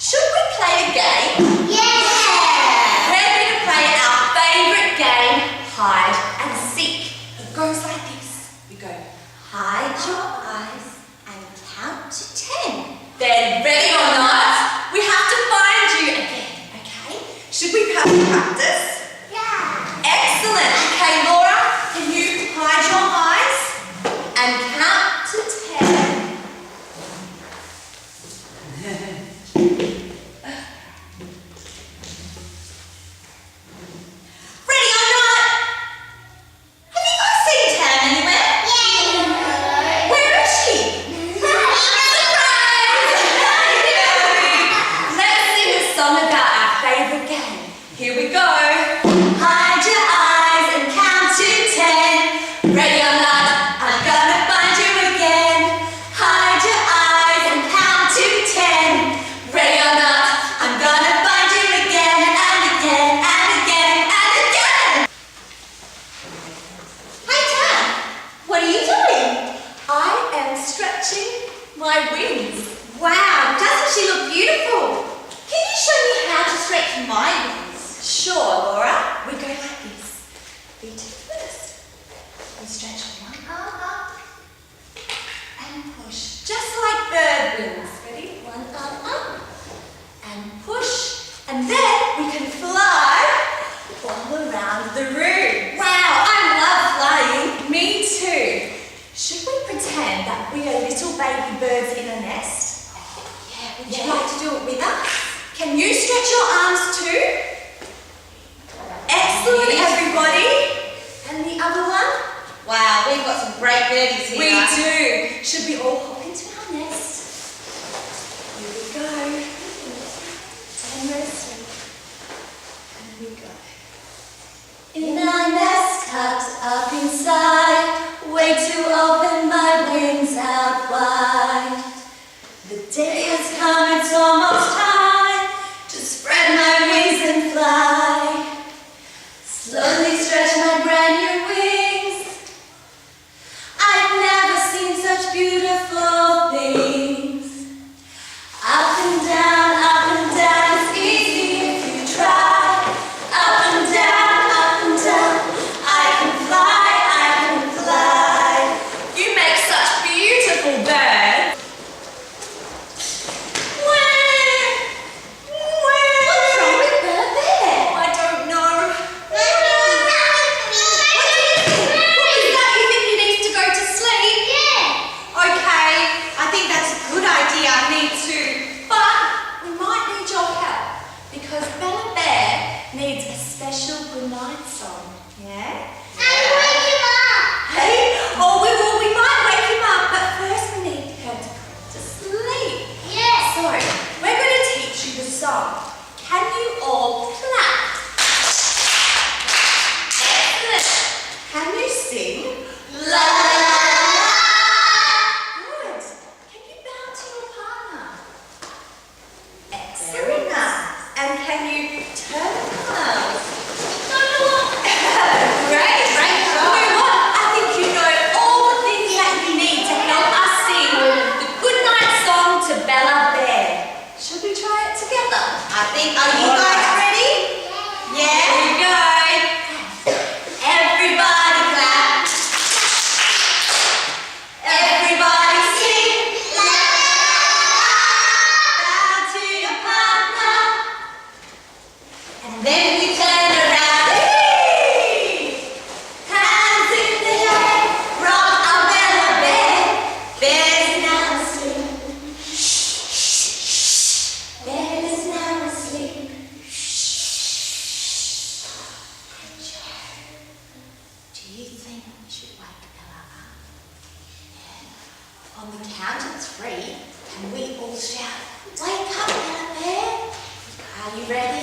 Should we play a game? Yeah! We're going to play our favourite game, hide and seek. It goes like this. We go, hide your eyes and count to 10. Then, ready or not, we have to find you again, okay? Should we practice? Yeah! Excellent. Okay, Laura, can you hide your eyes and count to 10? Ready or not? Have you guys seen Tam anywhere? Yeah! Where is she? Surprise! Let's sing a song about our favourite game. Here we go. Hide your eyes and count to 10. Ready or not, I'm gonna find you again. Hide your eyes and count to 10. Ready or not, I'm gonna find you again and again and again and again. Hi Tam, what are you doing? I am stretching my wings. Wow, doesn't she look beautiful? Can you show me how to stretch my wings? Sure, Laura. We go like this. Feet first. We stretch one arm up and push, just like bird wings. Ready? One arm up and push, and then we can fly all around the room. Wow, I love flying. Me too. Should we pretend that we are little baby birds in a nest? Yeah, would you like to do it with us? Can you stretch your arms too? Excellent, everybody. And the other one? Wow, we've got some great birdies here. We do. Should we all hop into our nest? Here we go. Generously. And we go. In our nest, tucked up inside, wait to open my wings out wide. The day has come, it's almost time to spread my wings and fly. Slowly stretch my brand new wings. I've never seen such beautiful things. Up and down, it's easy if you try. Up and down, I can fly. You make such beautiful birds. What's wrong with Bird Bear? I don't know. What is that? You think he needs to go to sleep? Okay, I think that's a good idea. Me too. But we might need your help because Bella Bear needs a special goodnight song. Yeah? Hey? Oh, we might wake him up, but first we need her to go to sleep. So, we're going to teach you the song. Can you all clap? Excellent. Can you sing? La la la la la. Good. Can you bow to your partner? Excellent. And can you turn around? Great. You know what? I think you know all the things that you need to help us sing the goodnight song to Bella Bear. Should we try it together? Are you guys ready? Yeah? Here we go. Everybody clap. Everybody sing. Bow to your partner. And then we turn around. Hands in the air. Rock our Bella Bear. Bear's now asleep. Bear is now asleep. Do you think we should wake Bella up? Yeah. On the count of 3, can we all shout, "Wake up, Bella Bear"? Are you ready?